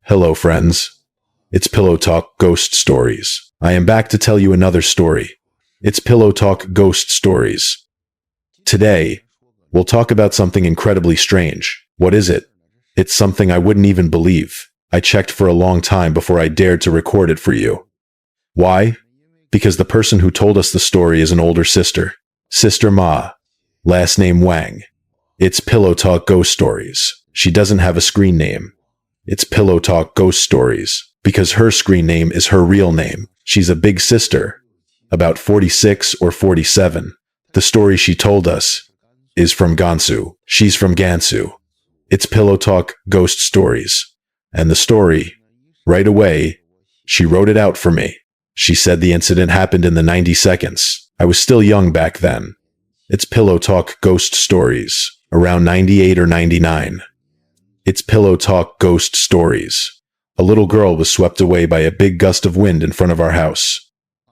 Hello, friends. It's Pillow Talk Ghost Stories. I am back to tell you another story. It's Pillow Talk Ghost Stories. Today, we'll talk about something incredibly strange. What is it? It's something I wouldn't even believe. I checked for a long time before I dared to record it for you. Why? Because the person who told us the story is an older sister. Sister Ma. Last name Wang. It's Pillow Talk Ghost Stories. She doesn't have a screen name. It's Pillow Talk Ghost Stories, because her screen name is her real name. She's a big sister, about 46 or 47. The story she told us is from Gansu. She's from Gansu. It's Pillow Talk Ghost Stories. And the story, right away, she wrote it out for me. She said the incident happened in the 90 seconds. I was still young back then. It's Pillow Talk Ghost Stories, around 98 or 99. It's Pillow Talk Ghost Stories. A little girl was swept away by a big gust of wind in front of our house.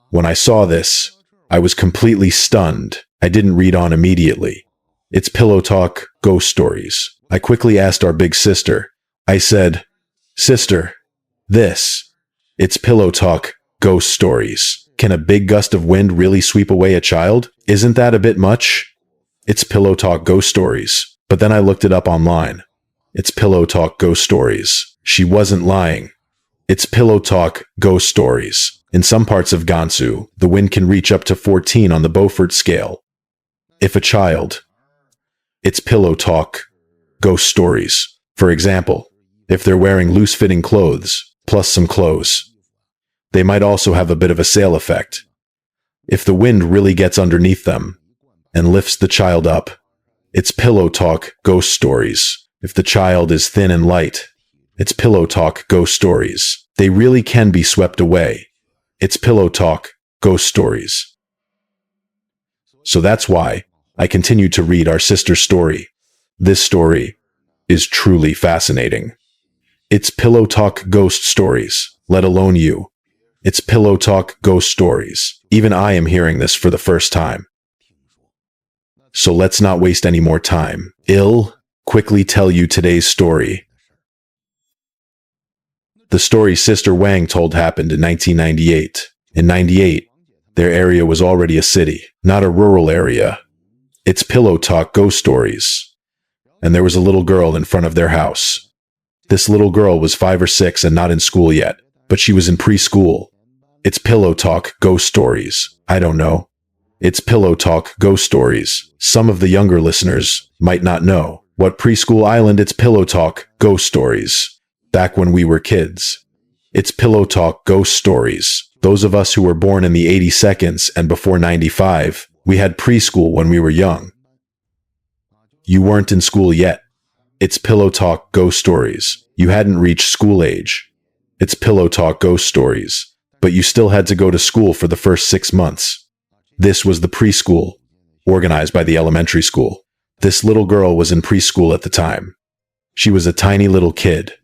When I saw this, I was completely stunned. I didn't read on immediately. It's Pillow Talk Ghost Stories. I quickly asked our big sister. I said, "Sister, it's Pillow Talk Ghost Stories. Can a big gust of wind really sweep away a child? Isn't that a bit much?" It's Pillow Talk Ghost Stories. But then I looked it up online. It's Pillow Talk Ghost Stories. She wasn't lying. It's Pillow Talk Ghost Stories. In some parts of Gansu, the wind can reach up to 14 on the Beaufort scale. If a child, it's Pillow Talk Ghost Stories. For example, if they're wearing loose-fitting clothes, plus some clothes, they might also have a bit of a sail effect. If the wind really gets underneath them and lifts the child up, it's Pillow Talk Ghost Stories. If the child is thin and light, it's Pillow Talk Ghost Stories. They really can be swept away. It's Pillow Talk Ghost Stories. So that's why I continued to read our sister's story. This story is truly fascinating. It's Pillow Talk Ghost Stories, let alone you. It's Pillow Talk Ghost Stories. Even I am hearing this for the first time. So let's not waste any more time. I'll quickly tell you today's story. The story Sister Wang told happened in 1998. In 98, their area was already a city, not a rural area. It's Pillow Talk Ghost Stories. And there was a little girl in front of their house. This little girl was 5 or 6 and not in school yet, but she was in preschool. It's Pillow Talk Ghost Stories. I don't know. It's Pillow Talk Ghost Stories. Some of the younger listeners might not know what preschool island it's Pillow Talk Ghost Stories. Back when we were kids. It's Pillow Talk Ghost Stories. Those of us who were born in the 80 seconds and before 95, we had preschool when we were young. You weren't in school yet. It's Pillow Talk Ghost Stories. You hadn't reached school age. It's Pillow Talk Ghost Stories. But you still had to go to school for the first 6 months. This was the preschool, organized by the elementary school. This little girl was in preschool at the time. She was a tiny little kid.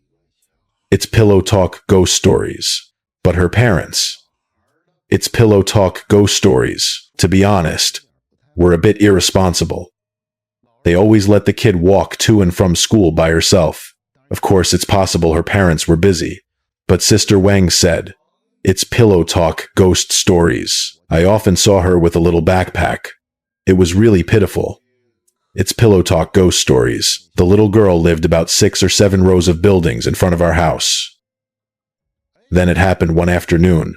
It's Pillow Talk Ghost Stories. But her parents, it's Pillow Talk Ghost Stories, to be honest, were a bit irresponsible. They always let the kid walk to and from school by herself. Of course, it's possible her parents were busy. But Sister Wang said, it's Pillow Talk Ghost Stories. I often saw her with a little backpack. It was really pitiful. It's Pillow Talk Ghost Stories. The little girl lived about 6 or 7 rows of buildings in front of our house. Then it happened one afternoon.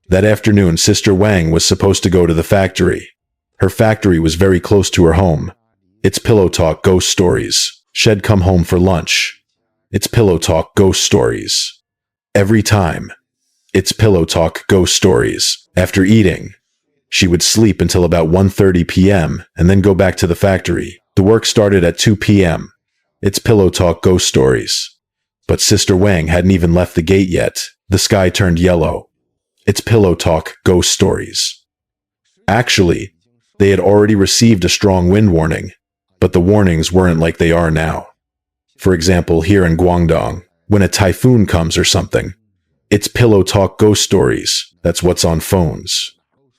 That afternoon, Sister Wang was supposed to go to the factory. Her factory was very close to her home. It's Pillow Talk Ghost Stories. She'd come home for lunch. It's Pillow Talk Ghost Stories. Every time. It's Pillow Talk Ghost Stories. After eating, she would sleep until about 1:30 p.m. and then go back to the factory. The work started at 2 p.m. It's Pillow Talk Ghost Stories. But Sister Wang hadn't even left the gate yet. The sky turned yellow. It's Pillow Talk Ghost Stories. Actually, they had already received a strong wind warning, but the warnings weren't like they are now. For example, here in Guangdong, when a typhoon comes or something, it's Pillow Talk Ghost Stories. That's what's on phones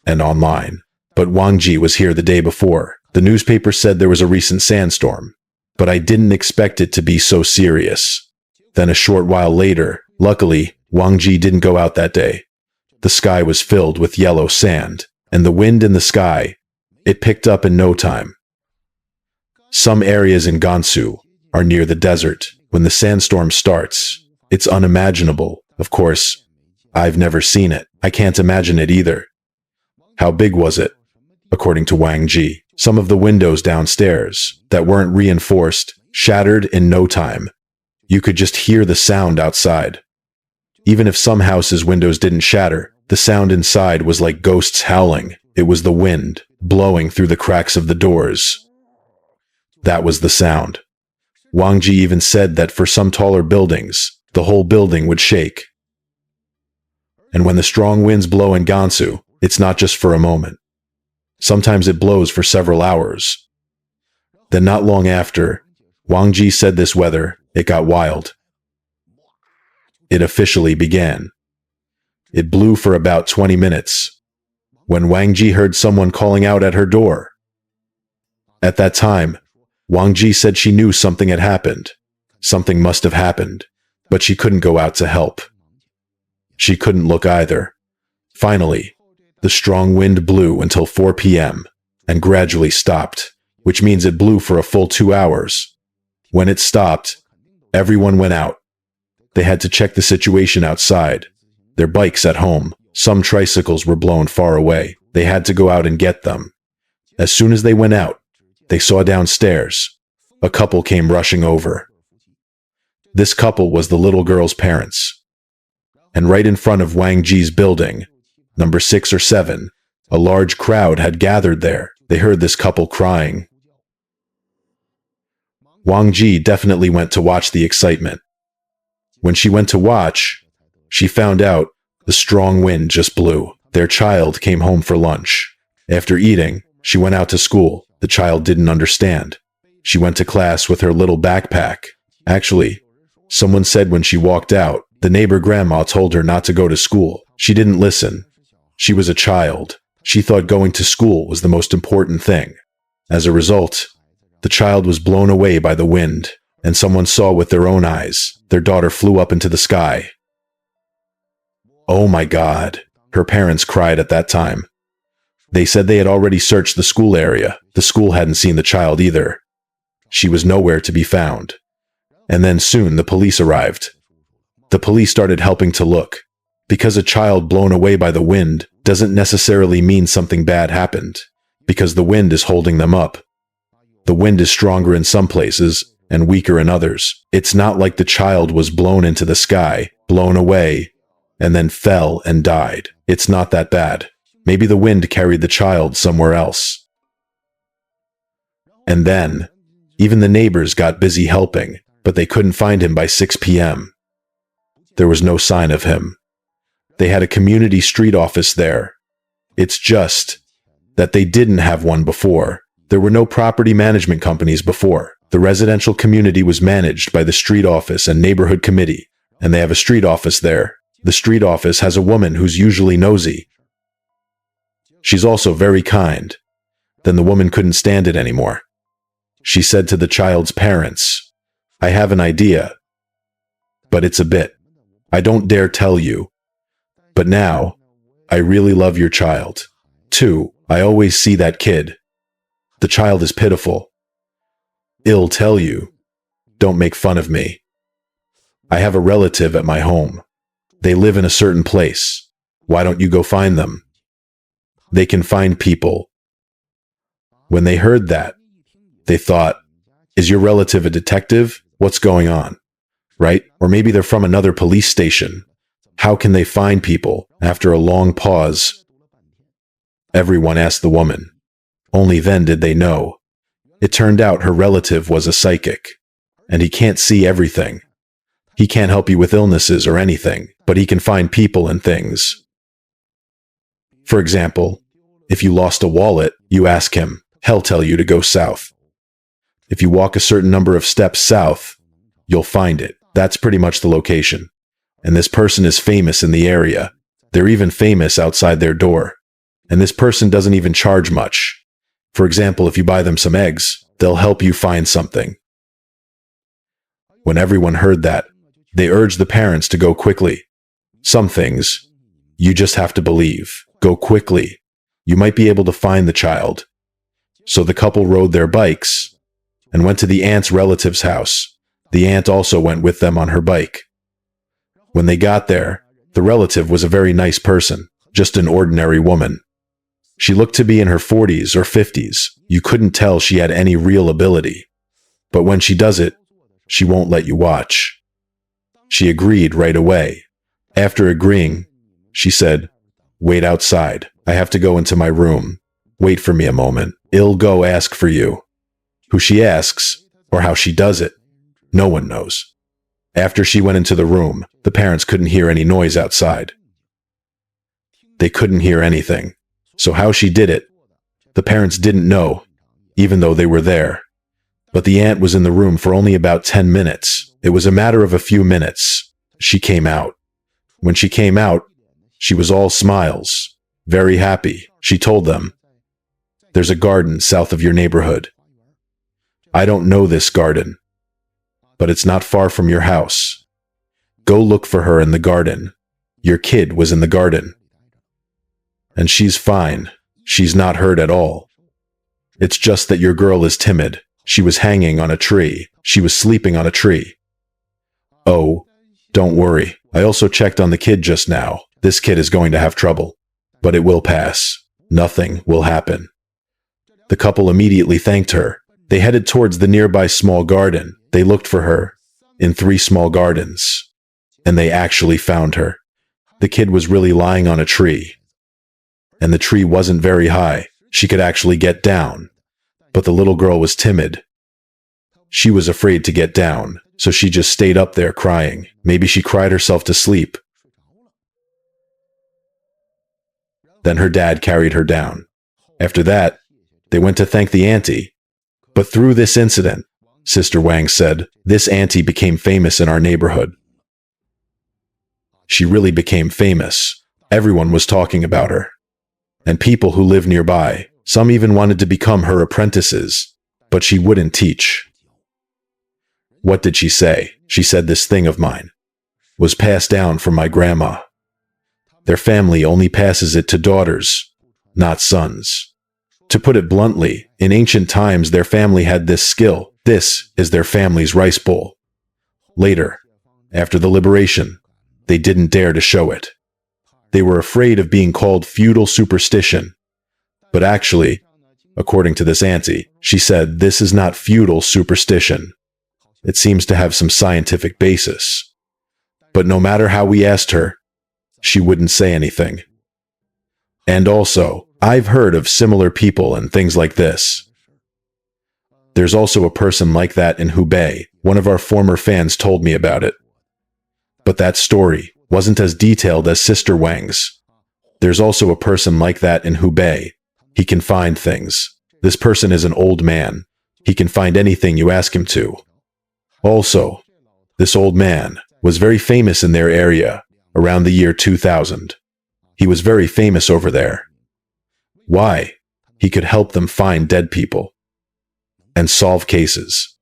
and online. But Wang Ji was here the day before. The newspaper said there was a recent sandstorm, but I didn't expect it to be so serious. Then a short while later, luckily, Wang Ji didn't go out that day. The sky was filled with yellow sand, and the wind in the sky, it picked up in no time. Some areas in Gansu are near the desert. When the sandstorm starts, it's unimaginable. Of course, I've never seen it. I can't imagine it either. How big was it? According to Wang Ji, some of the windows downstairs that weren't reinforced shattered in no time. You could just hear the sound outside. Even if some houses' windows didn't shatter, the sound inside was like ghosts howling. It was the wind blowing through the cracks of the doors. That was the sound. Wang Ji even said that for some taller buildings, the whole building would shake. And when the strong winds blow in Gansu, it's not just for a moment. Sometimes it blows for several hours. Then not long after, Wang Ji said this weather, it got wild. It officially began. It blew for about 20 minutes, when Wang Ji heard someone calling out at her door. At that time, Wang Ji said she knew something had happened. Something must have happened, but she couldn't go out to help. She couldn't look either. Finally, the strong wind blew until 4 p.m. and gradually stopped, which means it blew for a full 2 hours. When it stopped, everyone went out. They had to check the situation outside. Their bikes at home. Some tricycles were blown far away. They had to go out and get them. As soon as they went out, they saw downstairs. A couple came rushing over. This couple was the little girl's parents. And right in front of Wang Ji's building, number 6 or 7, a large crowd had gathered there. They heard this couple crying. Wang Ji definitely went to watch the excitement. When she went to watch, she found out the strong wind just blew. Their child came home for lunch. After eating, she went out to school. The child didn't understand. She went to class with her little backpack. Actually, someone said when she walked out, the neighbor grandma told her not to go to school. She didn't listen. She was a child. She thought going to school was the most important thing. As a result, the child was blown away by the wind, and someone saw with their own eyes. Their daughter flew up into the sky. Oh my God, her parents cried at that time. They said they had already searched the school area. The school hadn't seen the child either. She was nowhere to be found. And then soon the police arrived. The police started helping to look. Because a child blown away by the wind doesn't necessarily mean something bad happened, because the wind is holding them up. The wind is stronger in some places and weaker in others. It's not like the child was blown into the sky, blown away, and then fell and died. It's not that bad. Maybe the wind carried the child somewhere else. And then, even the neighbors got busy helping, but they couldn't find him by 6 p.m. There was no sign of him. They had a community street office there. It's just that they didn't have one before. There were no property management companies before. The residential community was managed by the street office and neighborhood committee, and they have a street office there. The street office has a woman who's usually nosy. She's also very kind. Then the woman couldn't stand it anymore. She said to the child's parents, "I have an idea, but it's a bit. I don't dare tell you. But now, I really love your child. Too, I always see that kid. The child is pitiful. I'll tell you. Don't make fun of me. I have a relative at my home. They live in a certain place. Why don't you go find them? They can find people." When they heard that, they thought, is your relative a detective? What's going on? Right? Or maybe they're from another police station. How can they find people? After a long pause, everyone asked the woman. Only then did they know. It turned out her relative was a psychic, and he can't see everything. He can't help you with illnesses or anything, but he can find people and things. For example, if you lost a wallet, you ask him, he'll tell you to go south. If you walk a certain number of steps south, you'll find it. That's pretty much the location. And this person is famous in the area. They're even famous outside their door. And this person doesn't even charge much. For example, if you buy them some eggs, they'll help you find something. When everyone heard that, They urged the parents to go quickly. Some things, you just have to believe. Go quickly. You might be able to find the child. So the couple rode their bikes and went to the aunt's relative's house. The aunt also went with them on her bike. When they got there, the relative was a very nice person, just an ordinary woman. She looked to be in her 40s or 50s. You couldn't tell she had any real ability. But when she does it, she won't let you watch. She agreed right away. After agreeing, she said, "Wait outside. I have to go into my room. Wait for me a moment. I'll go ask for you." Who she asks, or how she does it, no one knows. After she went into the room, the parents couldn't hear any noise outside. They couldn't hear anything. So how she did it, the parents didn't know, even though they were there. But the aunt was in the room for only about 10 minutes. It was a matter of a few minutes. She came out. When she came out, she was all smiles, very happy. She told them, "There's a garden south of your neighborhood. I don't know this garden, but it's not far from your house. Go look for her in the garden. Your kid was in the garden. And she's fine. She's not hurt at all. It's just that your girl is timid. She was hanging on a tree. She was sleeping on a tree." "Oh, don't worry. I also checked on the kid just now. This kid is going to have trouble. But it will pass. Nothing will happen." The couple immediately thanked her. They headed towards the nearby small garden. They looked for her in 3 small gardens. And they actually found her. The kid was really lying on a tree. And the tree wasn't very high. She could actually get down. But the little girl was timid. She was afraid to get down, so she just stayed up there crying. Maybe she cried herself to sleep. Then her dad carried her down. After that, they went to thank the auntie. But through this incident, Sister Wang said, this auntie became famous in our neighborhood. She really became famous. Everyone was talking about her. And people who lived nearby, some even wanted to become her apprentices, but she wouldn't teach. What did she say? She said, "This thing of mine was passed down from my grandma. Their family only passes it to daughters, not sons." To put it bluntly, in ancient times their family had this skill. This is their family's rice bowl. Later, after the liberation, they didn't dare to show it. They were afraid of being called feudal superstition. But actually, according to this auntie, she said this is not feudal superstition. It seems to have some scientific basis. But no matter how we asked her, she wouldn't say anything. And also, I've heard of similar people and things like this. There's also a person like that in Hubei. One of our former fans told me about it. But that story wasn't as detailed as Sister Wang's. There's also a person like that in Hubei. He can find things. This person is an old man. He can find anything you ask him to. Also, this old man was very famous in their area around the year 2000. He was very famous over there. Why? He could help them find dead people and solve cases.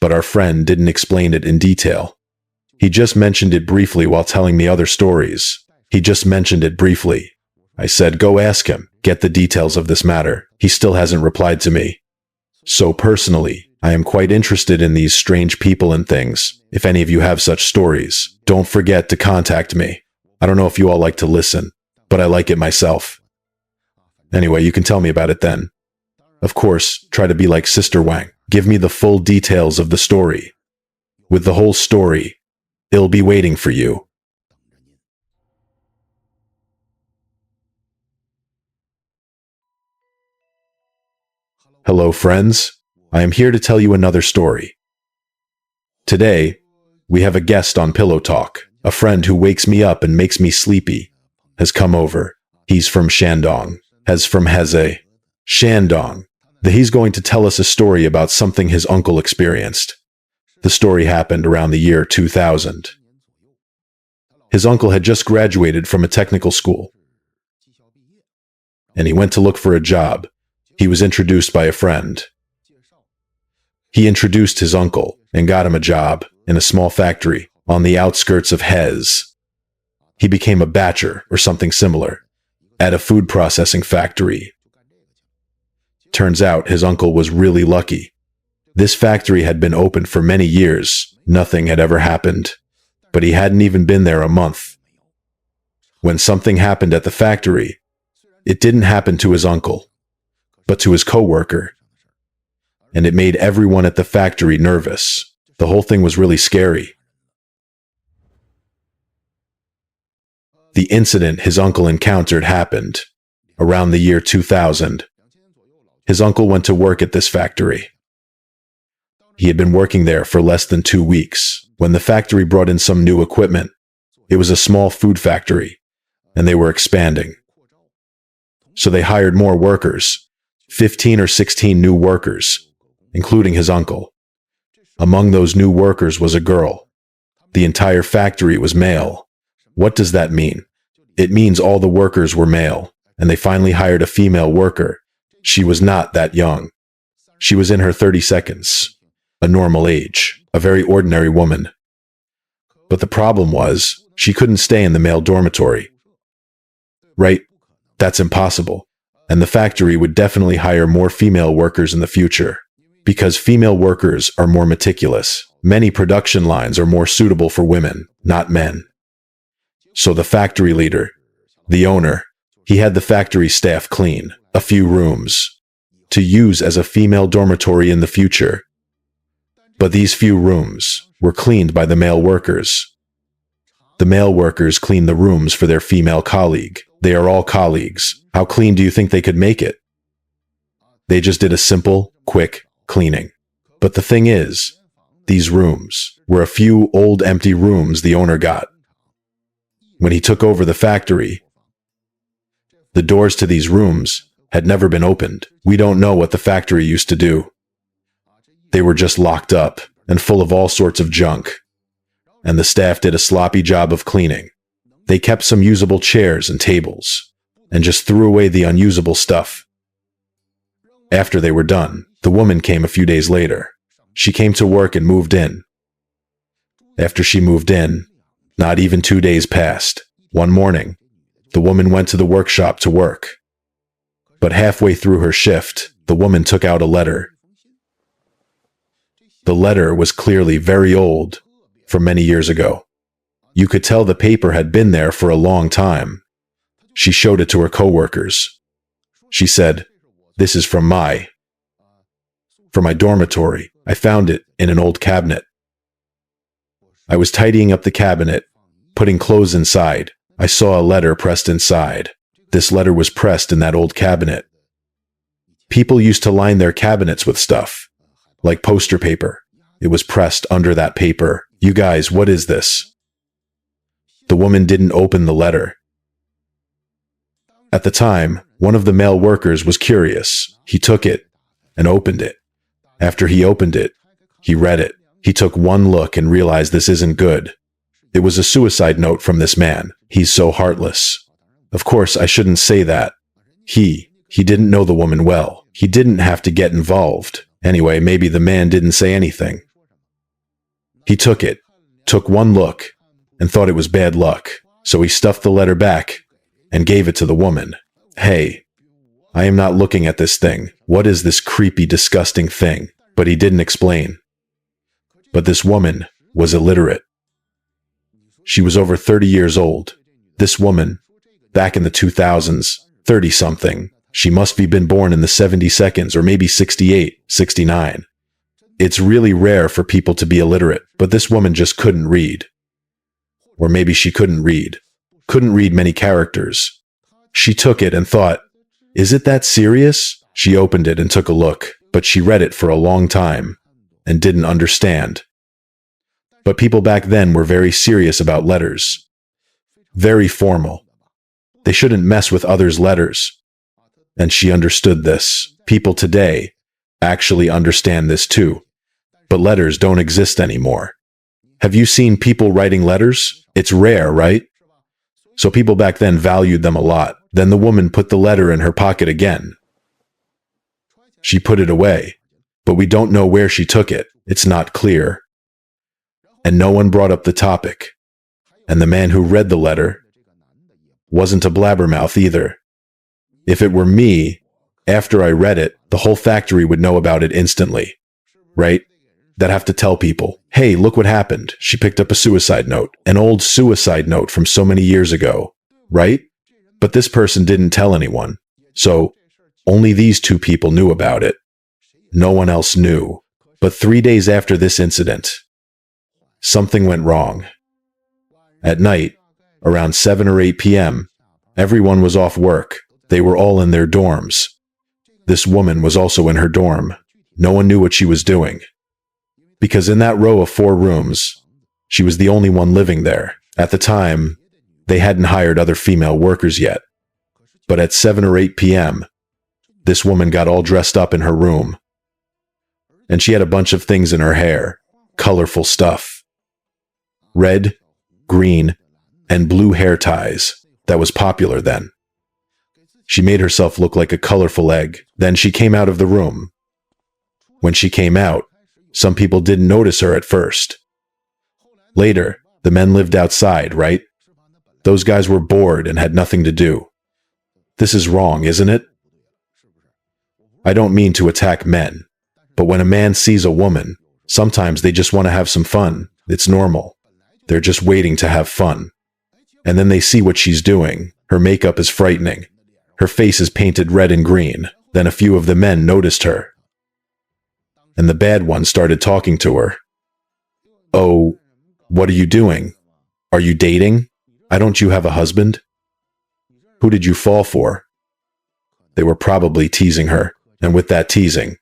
But our friend didn't explain it in detail. He just mentioned it briefly while telling me other stories. He just mentioned it briefly. I said, "Go ask him, get the details of this matter." He still hasn't replied to me. So personally, I am quite interested in these strange people and things. If any of you have such stories, don't forget to contact me. I don't know if you all like to listen, but I like it myself. Anyway, you can tell me about it then. Of course, try to be like Sister Wang. Give me the full details of the story. With the whole story, it'll be waiting for you. Hello, friends. I am here to tell you another story. Today, we have a guest on Pillow Talk. A friend who wakes me up and makes me sleepy has come over. He's from Shandong. From Heze. Shandong. He's going to tell us a story about something his uncle experienced. The story happened around the year 2000. His uncle had just graduated from a technical school, and he went to look for a job. He was introduced by a friend. He introduced his uncle and got him a job, in a small factory on the outskirts of Hez. He became a batcher or something similar at a food processing factory. Turns out his uncle was really lucky. This factory had been open for many years. Nothing had ever happened, but he hadn't even been there a month. When something happened at the factory, it didn't happen to his uncle, but to his coworker. And it made everyone at the factory nervous. The whole thing was really scary. The incident his uncle encountered happened around the year 2000. His uncle went to work at this factory. He had been working there for less than 2 weeks when the factory brought in some new equipment. It was a small food factory, and they were expanding. So they hired more workers, 15 or 16 new workers, including his uncle. Among those new workers was a girl. The entire factory was male. What does that mean? It means all the workers were male, and they finally hired a female worker. She was not that young. She was in her 30s, a normal age, a very ordinary woman. But the problem was, she couldn't stay in the male dormitory. Right? That's impossible. And the factory would definitely hire more female workers in the future. Because female workers are more meticulous. Many production lines are more suitable for women, not men. So the factory leader, the owner, he had the factory staff clean a few rooms to use as a female dormitory in the future. But these few rooms were cleaned by the male workers. The male workers cleaned the rooms for their female colleague. They are all colleagues. How clean do you think they could make it? They just did a simple, quick cleaning. But the thing is, these rooms were a few old empty rooms the owner got. When he took over the factory, the doors to these rooms had never been opened. We don't know what the factory used to do. They were just locked up and full of all sorts of junk. And the staff did a sloppy job of cleaning. They kept some usable chairs and tables and just threw away the unusable stuff. After they were done, the woman came a few days later. She came to work and moved in. After she moved in, not even 2 days passed. One morning, the woman went to the workshop to work. But halfway through her shift, the woman took out a letter. The letter was clearly very old, from many years ago. You could tell the paper had been there for a long time. She showed it to her coworkers. She said, "This is from my dormitory. I found it in an old cabinet. I was tidying up the cabinet, putting clothes inside. I saw a letter pressed inside. This letter was pressed in that old cabinet. People used to line their cabinets with stuff, like poster paper. It was pressed under that paper. You guys, what is this?" The woman didn't open the letter. At the time, one of the male workers was curious. He took it and opened it. After he opened it, he read it. He took one look and realized this isn't good. It was a suicide note from this man. He's so heartless. Of course, I shouldn't say that. He didn't know the woman well. He didn't have to get involved. Anyway, maybe the man didn't say anything. He took it, took one look, and thought it was bad luck. So he stuffed the letter back and gave it to the woman. "Hey, I am not looking at this thing. What is this creepy, disgusting thing?" But he didn't explain. But this woman was illiterate. She was over 30 years old. This woman, back in the 2000s, 30-something. She must have been born in the 72nds or maybe 68, 69. It's really rare for people to be illiterate, but this woman just couldn't read. Or maybe she couldn't read many characters. She took it and thought, "Is it that serious?" She opened it and took a look, but she read it for a long time and didn't understand. But people back then were very serious about letters. Very formal. They shouldn't mess with others' letters. And she understood this. People today actually understand this too. But letters don't exist anymore. Have you seen people writing letters? It's rare, right? So people back then valued them a lot. Then the woman put the letter in her pocket again. She put it away, but we don't know where she took it. It's not clear. and no one brought up the topic. And the man who read the letter wasn't a blabbermouth either. If it were me, after I read it, the whole factory would know about it instantly, right? They'd have to tell people, hey, look what happened. She picked up a suicide note, an old suicide note from so many years ago, right? But this person didn't tell anyone. So only these two people knew about it. No one else knew. But 3 days after this incident, something went wrong. At night, around 7 or 8 p.m., everyone was off work. They were all in their dorms. This woman was also in her dorm. No one knew what she was doing. Because in that row of 4 rooms, she was the only one living there. At the time, they hadn't hired other female workers yet. But at 7 or 8 p.m., this woman got all dressed up in her room. And she had a bunch of things in her hair, colorful stuff. Red, green, and blue hair ties. That was popular then. She made herself look like a colorful egg. Then she came out of the room. When she came out, some people didn't notice her at first. Later, the men lived outside, right? Those guys were bored and had nothing to do. This is wrong, isn't it? I don't mean to attack men, but when a man sees a woman, sometimes they just want to have some fun. It's normal. They're just waiting to have fun. And then they see what she's doing. Her makeup is frightening. Her face is painted red and green. Then a few of the men noticed her. And the bad one started talking to her. Oh, what are you doing? Are you dating? Don't you have a husband? Who did you fall for? They were probably teasing her, and with that teasing,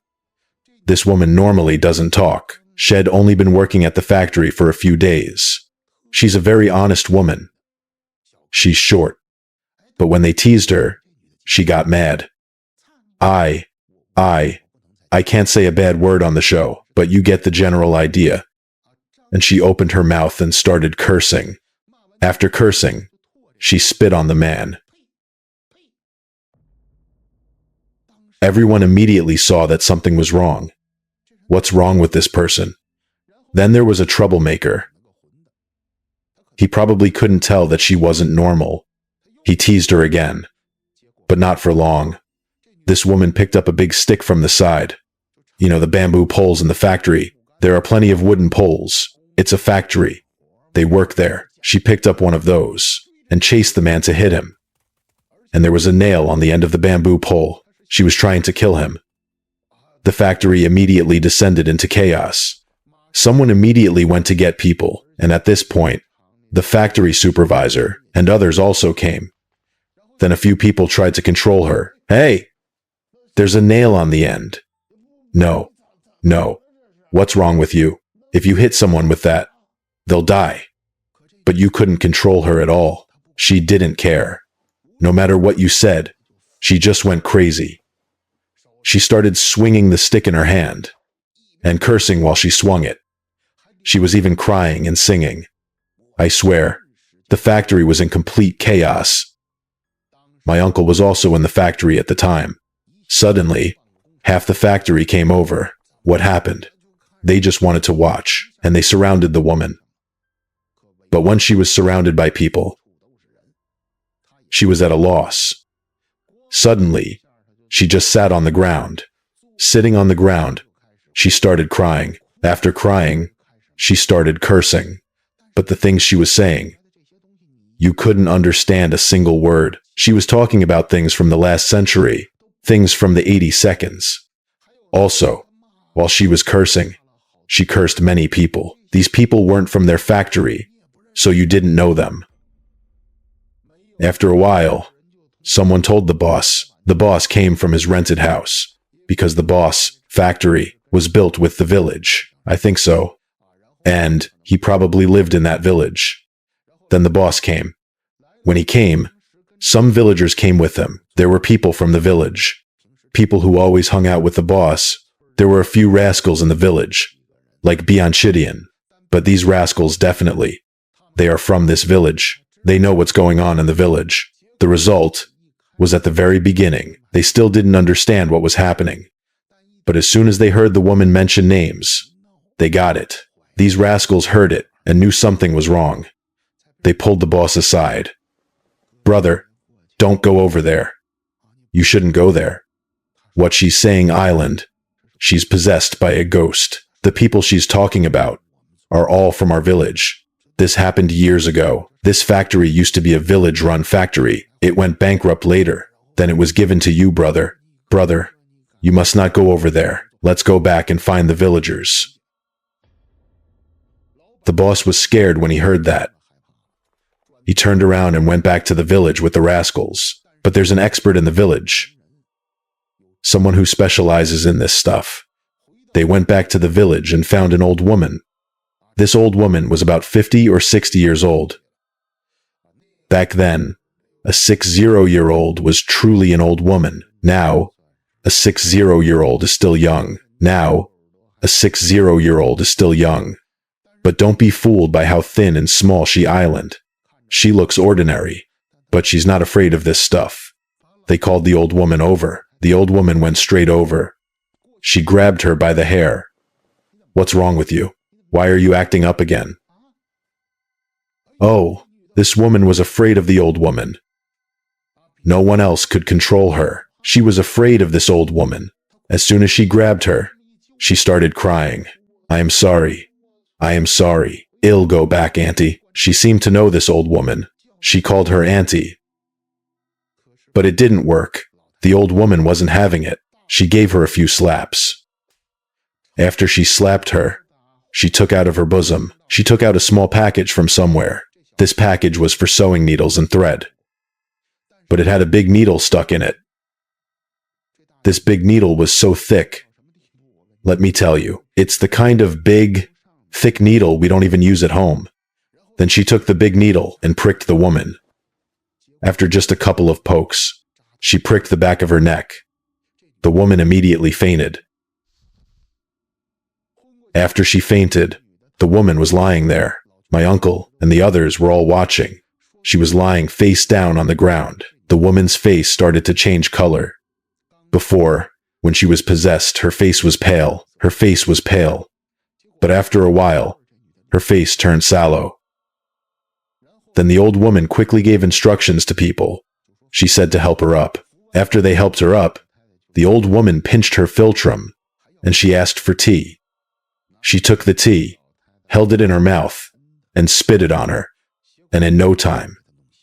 this woman normally doesn't talk. She'd only been working at the factory for a few days. She's a very honest woman. She's short. But when they teased her, she got mad. I can't say a bad word on the show, but you get the general idea. And she opened her mouth and started cursing. After cursing, she spit on the man. Everyone immediately saw that something was wrong. What's wrong with this person? Then there was a troublemaker. He probably couldn't tell that she wasn't normal. He teased her again. But not for long. This woman picked up a big stick from the side. You know, the bamboo poles in the factory. There are plenty of wooden poles. It's a factory. They work there. She picked up one of those and chased the man to hit him. And there was a nail on the end of the bamboo pole. She was trying to kill him. The factory immediately descended into chaos. Someone immediately went to get people, and at this point, the factory supervisor and others also came. Then a few people tried to control her. Hey, there's a nail on the end. No. What's wrong with you? If you hit someone with that, they'll die. But you couldn't control her at all. She didn't care. No matter what you said, she just went crazy. She started swinging the stick in her hand and cursing while she swung it. She was even crying and singing. I swear, the factory was in complete chaos. My uncle was also in the factory at the time. Suddenly, half the factory came over. What happened? They just wanted to watch, and they surrounded the woman. But when she was surrounded by people, she was at a loss. Suddenly, she just sat on the ground. Sitting on the ground, she started crying. After crying, she started cursing. But the things she was saying, you couldn't understand a single word. She was talking about things from the last century, things from the 80 seconds. Also, while she was cursing, she cursed many people. These people weren't from their factory, so you didn't know them. After a while, someone told the boss. The boss came from his rented house, because the boss factory was built with the village. I think so. And he probably lived in that village. Then the boss came. When he came, some villagers came with him. There were people from the village. People who always hung out with the boss. There were a few rascals in the village, like Bianchidian. But these rascals definitely. They are from this village. They know what's going on in the village. The result was at the very beginning, they still didn't understand what was happening. But as soon as they heard the woman mention names, they got it. These rascals heard it and knew something was wrong. They pulled the boss aside. "Brother, don't go over there. You shouldn't go there. What she's saying, Island. She's possessed by a ghost. The people she's talking about are all from our village. This happened years ago. This factory used to be a village-run factory. It went bankrupt later. Then it was given to you, brother. Brother, you must not go over there. Let's go back and find the villagers." The boss was scared when he heard that. He turned around and went back to the village with the rascals. But there's an expert in the village. Someone who specializes in this stuff. They went back to the village and found an old woman. This old woman was about 50 or 60 years old. Back then, a 60-year-old was truly an old woman. Now, a 60-year-old is still young. Now, a 60-year-old is still young. But don't be fooled by how thin and small she Island. She looks ordinary, but she's not afraid of this stuff. They called the old woman over. The old woman went straight over. She grabbed her by the hair. "What's wrong with you? Why are you acting up again?" Oh, this woman was afraid of the old woman. No one else could control her. She was afraid of this old woman. As soon as she grabbed her, she started crying. "I am sorry. I am sorry. I'll go back, Auntie." She seemed to know this old woman. She called her Auntie. But it didn't work. The old woman wasn't having it. She gave her a few slaps. After she slapped her, she took out of her bosom. She took out a small package from somewhere. This package was for sewing needles and thread. But it had a big needle stuck in it. This big needle was so thick. Let me tell you, it's the kind of big, thick needle we don't even use at home. Then she took the big needle and pricked the woman. After just a couple of pokes, she pricked the back of her neck. The woman immediately fainted. After she fainted, the woman was lying there. My uncle and the others were all watching. She was lying face down on the ground. The woman's face started to change color. Before, when she was possessed, her face was pale. Her face was pale. But after a while, her face turned sallow. Then the old woman quickly gave instructions to people. She said to help her up. After they helped her up, the old woman pinched her philtrum, and she asked for tea. She took the tea, held it in her mouth, and spit it on her. And in no time,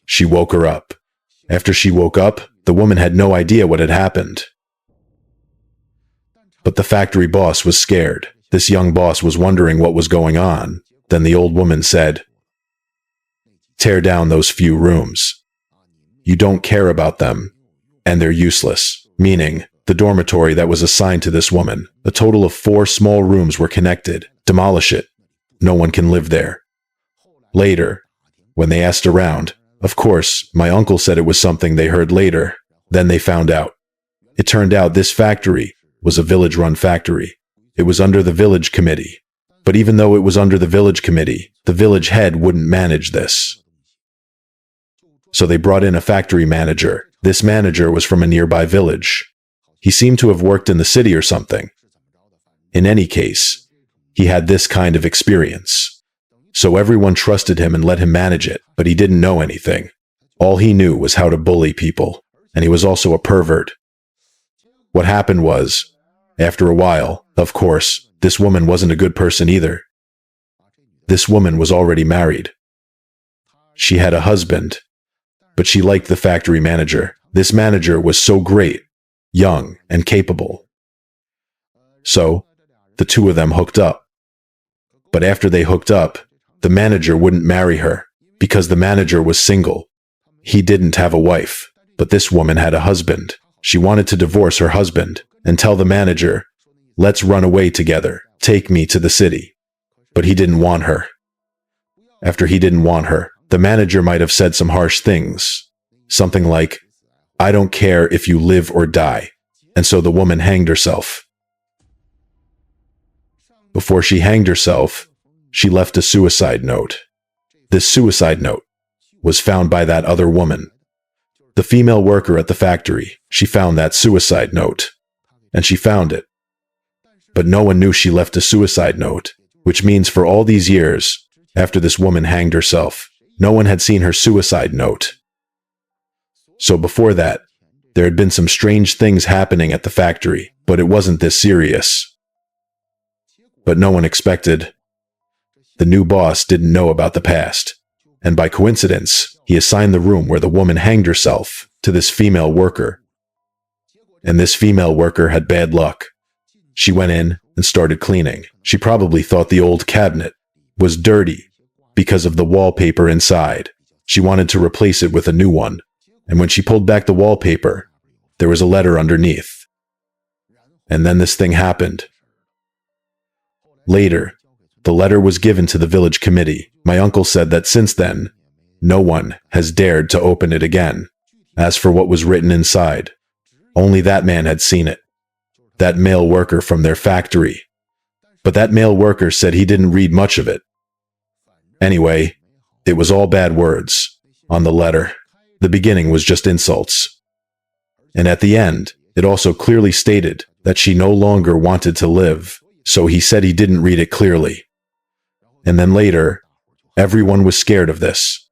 she woke her up. After she woke up, the woman had no idea what had happened. But the factory boss was scared. This young boss was wondering what was going on. Then the old woman said, "Tear down those few rooms. You don't care about them, and they're useless." Meaning, the dormitory that was assigned to this woman. A total of 4 small rooms were connected. Demolish it. No one can live there. Later, when they asked around, of course, my uncle said it was something they heard later. Then they found out. It turned out this factory was a village-run factory. It was under the village committee. But even though it was under the village committee, the village head wouldn't manage this. So they brought in a factory manager. This manager was from a nearby village. He seemed to have worked in the city or something. In any case, he had this kind of experience. So everyone trusted him and let him manage it, but he didn't know anything. All he knew was how to bully people, and he was also a pervert. What happened was, after a while, of course, this woman wasn't a good person either. This woman was already married. She had a husband, but she liked the factory manager. This manager was so great, young, and capable. So, the two of them hooked up. But after they hooked up, the manager wouldn't marry her, because the manager was single. He didn't have a wife, but this woman had a husband. She wanted to divorce her husband and tell the manager, "Let's run away together, take me to the city." But he didn't want her. After he didn't want her, the manager might have said some harsh things. Something like, "I don't care if you live or die." And so the woman hanged herself. Before she hanged herself, she left a suicide note. This suicide note was found by that other woman. The female worker at the factory, she found that suicide note. And she found it. But no one knew she left a suicide note. which means for all these years, after this woman hanged herself, no one had seen her suicide note. So before that, there had been some strange things happening at the factory, but it wasn't this serious. But no one expected. The new boss didn't know about the past, and by coincidence, he assigned the room where the woman hanged herself to this female worker. And this female worker had bad luck. She went in and started cleaning. She probably thought the old cabinet was dirty because of the wallpaper inside. She wanted to replace it with a new one, and when she pulled back the wallpaper, there was a letter underneath. And then this thing happened. Later, the letter was given to the village committee. My uncle said that since then, no one has dared to open it again. As for what was written inside, only that man had seen it. That male worker from their factory. But that male worker said he didn't read much of it. Anyway, it was all bad words on the letter. The beginning was just insults. And at the end, it also clearly stated that she no longer wanted to live, so he said he didn't read it clearly. And then later, everyone was scared of this.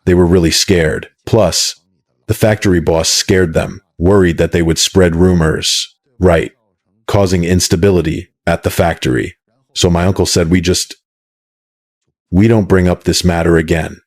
They were really scared. Plus, the factory boss scared them, worried that they would spread rumors. Right, causing instability at the factory. So my uncle said we don't bring up this matter again.